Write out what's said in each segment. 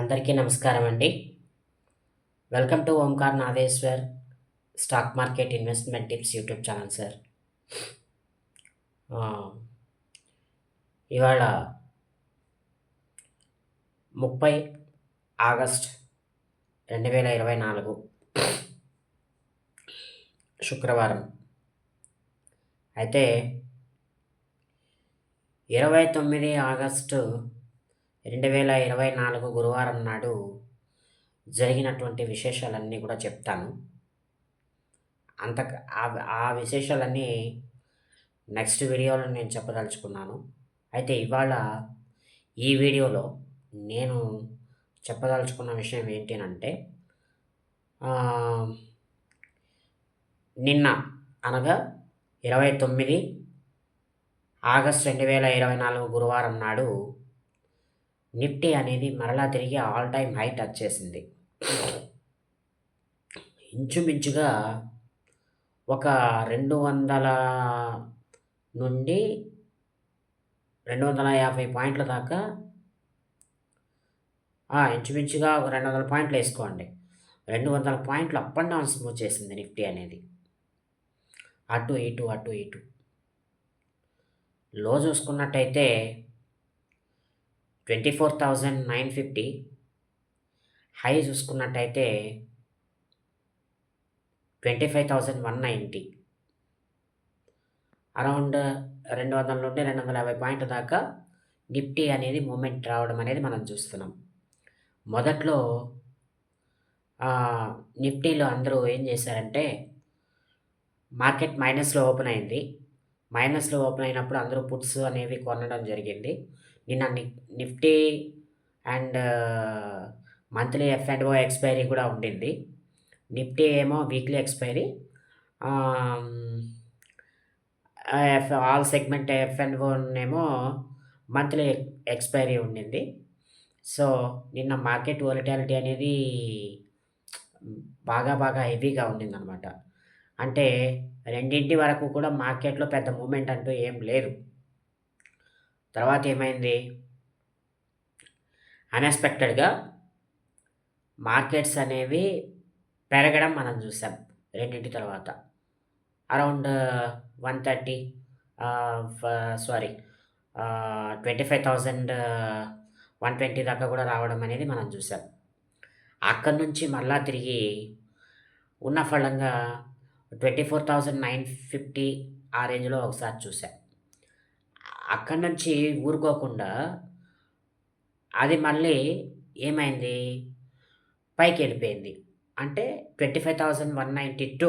అందరికీ నమస్కారం అండి. Welcome to Omkar Nageshwar stock market investment tips YouTube channel sir. ఇవాళ 30 ఆగస్ట్ 2024 శుక్రవారం. అయితే 29 ఆగస్టు 2024 గురువారం నాడు జరిగినటువంటి విశేషాలన్నీ కూడా చెప్తాను. అంత ఆ విశేషాలన్నీ నెక్స్ట్ వీడియోలో నేను చెప్పదలుచుకున్నాను. అయితే ఇవాళ ఈ వీడియోలో నేను చెప్పదలుచుకున్న విషయం ఏంటి అంటే, నిన్న అనగా 29 ఆగస్ట్ 2024 గురువారం నాడు నిఫ్టీ అనేది మరలా తిరిగి ఆల్ టైమ్ హై టచ్ చేసింది. ఇంచుమించుగా ఒక 200 నుండి 250 పాయింట్ల దాకా, ఇంచుమించుగా ఒక 200 పాయింట్లు వేసుకోండి. 200 పాయింట్లు అప్ అండ్ డౌన్స్ మూవ్ చేసింది నిఫ్టీ అనేది. అటు ఇటు అటు ఇటు. లో చూసుకున్నట్టయితే 24,950, హై చూసుకున్నట్టయితే 25,190. అరౌండ్ 200 నుండి 250 పాయింట్ల దాకా నిఫ్టీ అనేది మూమెంట్ రావడం అనేది మనం చూస్తున్నాం. మొదట్లో నిఫ్టీలో అందరూ ఏం చేశారంటే, మార్కెట్ మైనస్లో ఓపెన్ అయింది. మైనస్లో ఓపెన్ అయినప్పుడు అందరూ పుట్స్ అనేవి కొనడం జరిగింది. నిన్న Nifty and monthly F and O expiry కూడా ఉండింది. నిఫ్టీ ఏమో weekly expiry, all segment F and ఓనేమో మంత్లీ ఎక్స్పైరీ ఉండింది. సో నిన్న మార్కెట్ వోలటాలిటీ అనేది బాగా హెవీగా ఉండిందనమాట. అంటే రెండింటి వరకు కూడా మార్కెట్‌లో పెద్ద మూవ్‌మెంట్ అంటూ ఏం లేదు. తర్వాత ఏమైంది, అన్‌ఎక్స్‌పెక్టెడ్‌గా మార్కెట్స్ అనేవి పెరగడం మనం చూసాం రెండింటి తర్వాత. అరౌండ్ 130 25,120 దాకా కూడా రావడం అనేది మనం చూసాం. అక్కడి నుంచి మళ్ళా తిరిగి ఉన్న ఫలంగా 24,950 ఆ రేంజ్‌లో ఒకసారి చూసా. అక్కడి నుంచి ఊరుకోకుండా అది మళ్ళీ ఏమైంది, పైకెళ్ళిపోయింది. అంటే 25,192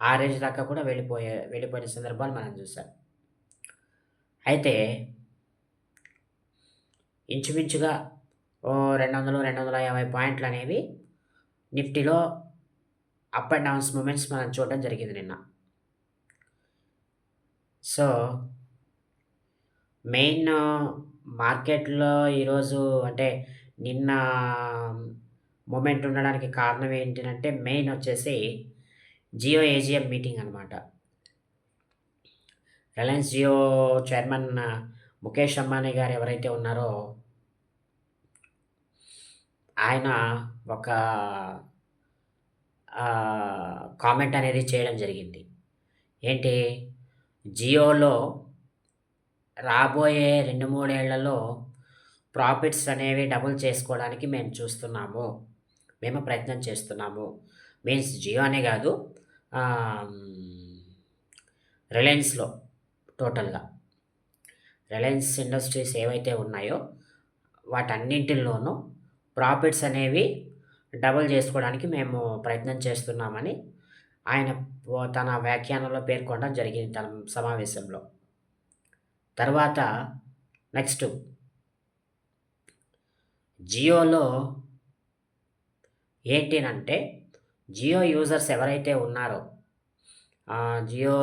ఆ రేంజ్ దాకా కూడా వెళ్ళిపోయిన సందర్భాలు మనం చూసాం. అయితే ఇంచుమించుగా 200, 250 పాయింట్లనేవి నిఫ్టీలో అప్ అండ్ డౌన్స్ మూమెంట్స్ మనం చూడడం జరిగింది నిన్న. సో మెయిన్ మార్కెట్‌లో ఈరోజు అంటే నిన్న మూమెంట్ ఉండడానికి కారణం ఏంటంటే, మెయిన్ వచ్చేసి జియో ఏజీఎం మీటింగ్ అనమాట. రిలయన్స్ జియో చైర్మన్ ముఖేష్ అంబానీ గారు ఎవరైతే ఉన్నారో, ఆయన ఒక కామెంట్ అనేది చేయడం జరిగింది. ఏంటి, జియోలో రాబోయే 2, 3 ఏళ్లలో ప్రాఫిట్స్ అనేవి డబుల్ చేసుకోవడానికి మేము చూస్తున్నాము. మేము ప్రయత్నం చేస్తున్నాము. మీన్స్ జియో అనే కాదు, రిలయన్స్‌లో టోటల్‌గా. రిలయన్స్ ఇండస్ట్రీస్ ఏవైతే ఉన్నాయో వాటన్నింటిలోనూ ప్రాఫిట్స్ అనేవి డబుల్ చేసుకోవడానికి మేము ప్రయత్నం చేస్తున్నామని ఆయన తన వ్యాఖ్యానంలో పేర్కొనడం జరిగింది తన సమావేశంలో. తర్వాత నెక్స్ట్ జియోలో ఏంటినంటే, జియో యూజర్స్ ఎవరైతే ఉన్నారో, జియో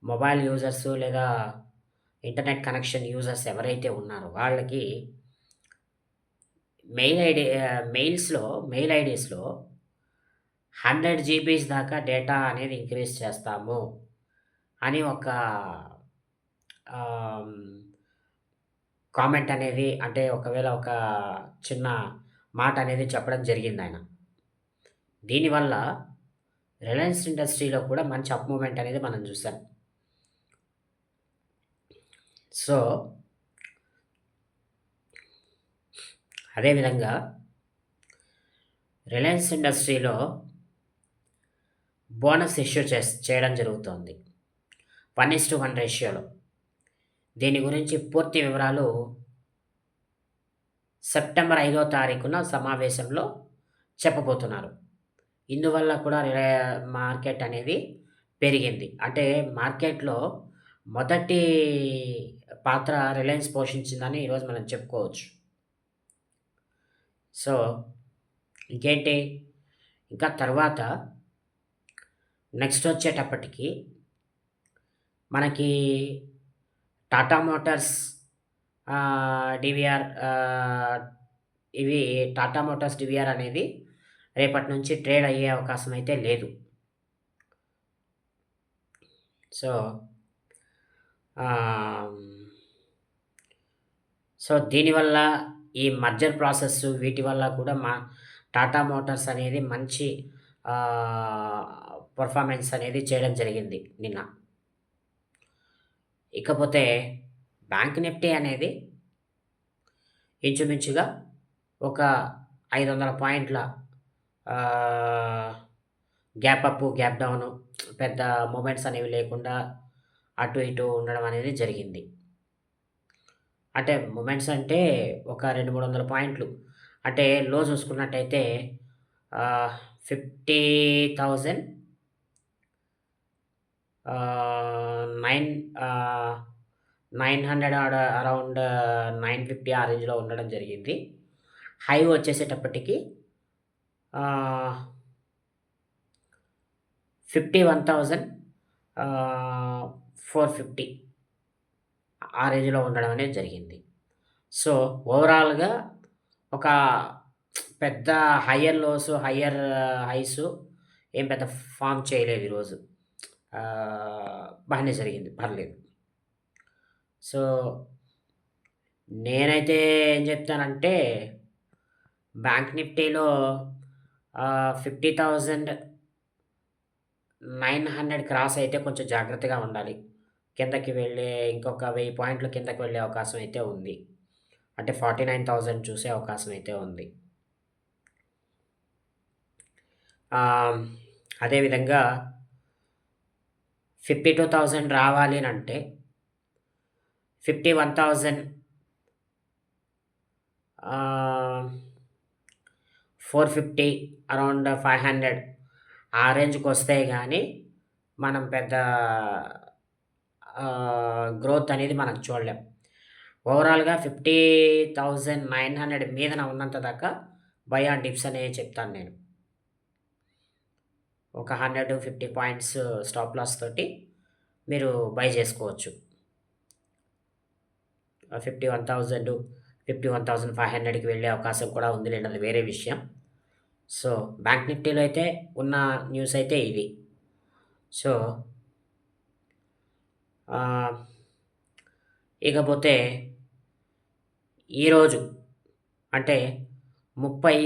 మొబైల్ యూజర్స్ లేదా ఇంటర్నెట్ కనెక్షన్ యూజర్స్ ఎవరైతే ఉన్నారో వాళ్ళకి మెయిల్ ఐడీస్‌లో 100 జీబీస్ దాకా డేటా అనేది ఇంక్రీజ్ చేస్తాము అని ఒక కామెంట్ అనేది అంటే ఒకవేళ ఒక చిన్న మాట అనేది చెప్పడం జరిగిందాయన. దీనివల్ల రిలయన్స్ ఇండస్ట్రీలో కూడా మంచి అప్ మూవ్‌మెంట్ అనేది మనం చూసాం. సో, అదే విధంగా రిలయన్స్ ఇండస్ట్రీలో బోనస్ ఇష్యూ చేయడం జరుగుతోంది. 1:1 రేషియోలో. దీని గురించి పూర్తి వివరాలు సెప్టెంబర్ 5వ తారీఖున సమావేశంలో చెప్పబోతున్నారు. ఇందువల్ల కూడా మార్కెట్ అనేది పెరిగింది. అంటే మార్కెట్‌లో మొదటి పాత్ర రిలయన్స్ పోషించిందని ఈరోజు మనం చెప్పుకోవచ్చు. సో, ఇంకేంటి? ఇంకా తర్వాత నెక్స్ట్ వచ్చేటప్పటికి మనకి టాటా మోటార్స్ డీవీఆర్ ఇవి టాటా మోటార్స్ డీవీఆర్ అనేది రేపటి నుంచి ట్రేడ్ అయ్యే అవకాశం అయితే లేదు. సో, దీనివల్ల ఈ మర్జర్ ప్రాసెస్ వీటి వల్ల కూడా టాటా మోటార్స్ అనేది మంచి పెర్ఫార్మన్స్ అనేది చేయడం జరిగింది నిన్న. ఇకపోతే బ్యాంక్ నిఫ్టీ అనేది ఇంచుమించుగా ఒక 500 పాయింట్ల గ్యాప్ అప్, గ్యాప్ డౌను పెద్ద మూమెంట్స్ అనేవి లేకుండా అటు ఇటు ఉండడం అనేది జరిగింది. అంటే మూమెంట్స్ అంటే ఒక 200, 300 పాయింట్లు. అంటే లో చూసుకున్నట్టయితే 50,000 900 అరౌండ్ 950 ఆ రేంజ్‌లో ఉండడం జరిగింది. హై వచ్చేసేటప్పటికి 51,450 ఆ రేంజ్‌లో ఉండడం అనేది జరిగింది. సో, ఓవరాల్‌గా ఒక పెద్ద హయ్యర్ లోస్, హయ్యర్ హైస్ ఏం పెద్ద ఫార్మ్ చేయలేదు ఈరోజు. బానే జరిగింది. పర్లేదు. సో, నేనైతే ఏం చెప్తానంటే బ్యాంక్ నిఫ్టీలో 50,900 క్రాస్ అయితే కొంచెం జాగ్రత్తగా ఉండాలి. కిందకి వెళ్ళే ఇంకొక 1000 పాయింట్లు కిందకి వెళ్ళే అవకాశం అయితే ఉంది. అంటే 49,000 చూసే అవకాశం అయితే ఉంది. అదేవిధంగా 52,000 రావాలి అనంటే 51,450 అరౌండ్ 500 ఆ రేంజ్‌కొస్తే గానీ మనం పెద్ద గ్రోత్ అనేది మనం చూడలేం. ఓవరాల్‌గా 50,900 మీదన ఉన్నంత దాకా బై ఆన్ డిప్స్ అనేవి చెప్తాను నేను. ఒక 100-50 పాయింట్స్ స్టాప్ లాస్ తోటి మీరు బై చేసుకోవచ్చు. 51,000, 51,500కి వెళ్ళే అవకాశం కూడా ఉందిలెండి, అది వేరే విషయం. సో, బ్యాంక్ నిఫ్టీలో అయితే ఉన్న న్యూస్ అయితే ఇది. సో, ఇకపోతే ఈరోజు అంటే 30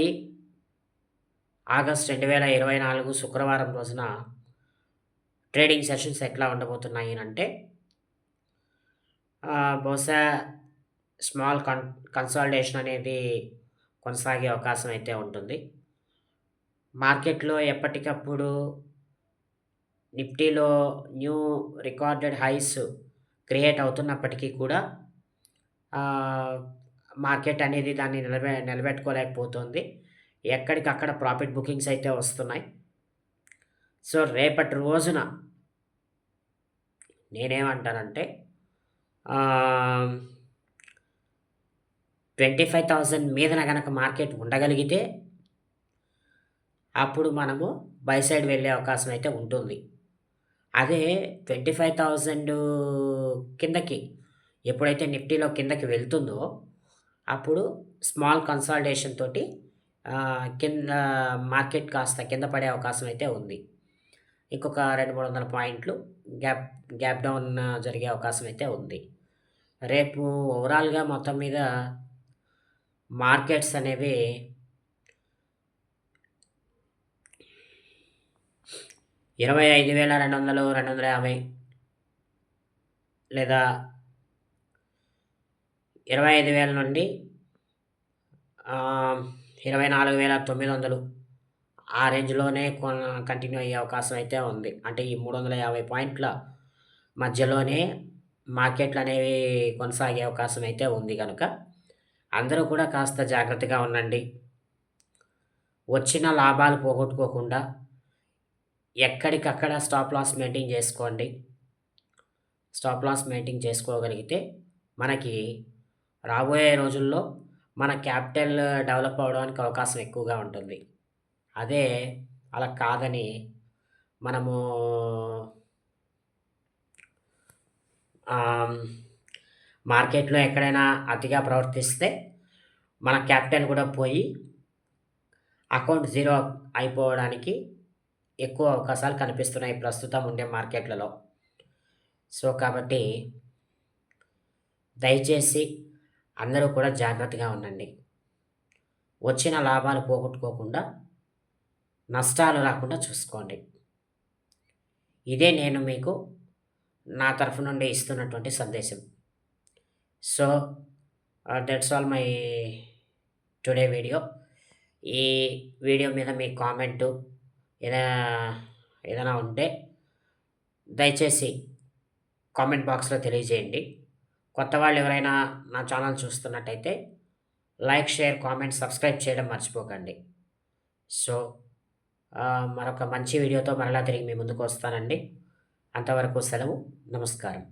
ఆగస్ట్ 2024 శుక్రవారం రోజున ట్రేడింగ్ సెషన్స్ ఎట్లా ఉండబోతున్నాయి అనంటే బహుశా స్మాల్ కన్సాలిడేషన్ అనేది కొనసాగే అవకాశం అయితే ఉంటుంది. మార్కెట్‌లో ఎప్పటికప్పుడు నిఫ్టీలో న్యూ రికార్డెడ్ హైస్ క్రియేట్ అవుతున్నప్పటికీ కూడా మార్కెట్ అనేది దాన్ని నిలబెట్టుకోలేకపోతుంది. ఎక్కడికక్కడ ప్రాఫిట్ బుకింగ్స్ అయితే వస్తున్నాయి. సో, రేపటి రోజున నేనేమంటానంటే 25,000 మీదన గనక మార్కెట్ ఉండగలిగితే అప్పుడు మనము బై సైడ్ వెళ్ళే అవకాశం అయితే ఉంటుంది. అదే 25,000 కిందకి ఎప్పుడైతే నిఫ్టీలో కిందకి వెళ్తుందో అప్పుడు స్మాల్ కన్సాలిడేషన్ తోటి కింద మార్కెట్ కాస్త కింద పడే అవకాశం అయితే ఉంది. ఇంకొక 200, 300 పాయింట్లు గ్యాప్ డౌన్ జరిగే అవకాశం అయితే ఉంది. రేపు ఓవరాల్‌గా మొత్తం మీద మార్కెట్స్ అనేవి 25,200, 250 లేదా 25,000 నుండి 24,900 ఆ రేంజ్‌లోనే కంటిన్యూ అయ్యే అవకాశం అయితే ఉంది. అంటే ఈ 350 పాయింట్ల మధ్యలోనే మార్కెట్‌లనేవి కొనసాగే అవకాశం అయితే ఉంది గనుక, అందరూ కూడా కాస్త జాగ్రత్తగా ఉండండి. వచ్చిన లాభాలు పోగొట్టుకోకుండా ఎక్కడికక్కడ స్టాప్ లాస్ మెయింటైన్ చేసుకోండి. స్టాప్ లాస్ మెయింటైన్ చేసుకోగలిగితే మనకి రాబోయే రోజుల్లో మన క్యాపిటల్ డెవలప్ అవ్వడానికి అవకాశం ఎక్కువగా ఉంటుంది. అదే అలా కాదని మనము ఆహ్, మార్కెట్‌లో ఎక్కడైనా అతిగా ప్రవర్తిస్తే మన క్యాపిటల్ కూడా పోయి అకౌంట్ జీరో అయిపోవడానికి ఎక్కువ అవకాశాలు కనిపిస్తున్నాయి ప్రస్తుతం ఉండే మార్కెట్‌లలో. సో, కాబట్టి దయచేసి అందరూ కూడా జాగ్రత్తగా ఉండండి. వచ్చిన లాభాలు పోగొట్టుకోకుండా నష్టాలు రాకుండా చూసుకోండి. ఇదే నేను మీకు నా తరఫు నుండి ఇస్తున్నటువంటి సందేశం. So, that's all my today video. ఈ వీడియో మీద మీ కామెంటు ఏదా ఏదైనా ఉంటే దయచేసి కామెంట్ బాక్స్‌లో తెలియజేయండి. కొత్త వాళ్ళు ఎవరైనా నా ఛానల్ చూస్తున్నట్టయితే లైక్, షేర్, కామెంట్, సబ్స్క్రైబ్ చేయడం మర్చిపోకండి. సో, మరొక మంచి వీడియోతో మరలా తిరిగి మీ ముందుకు వస్తానండి. అంతవరకు సెలవు. నమస్కారం.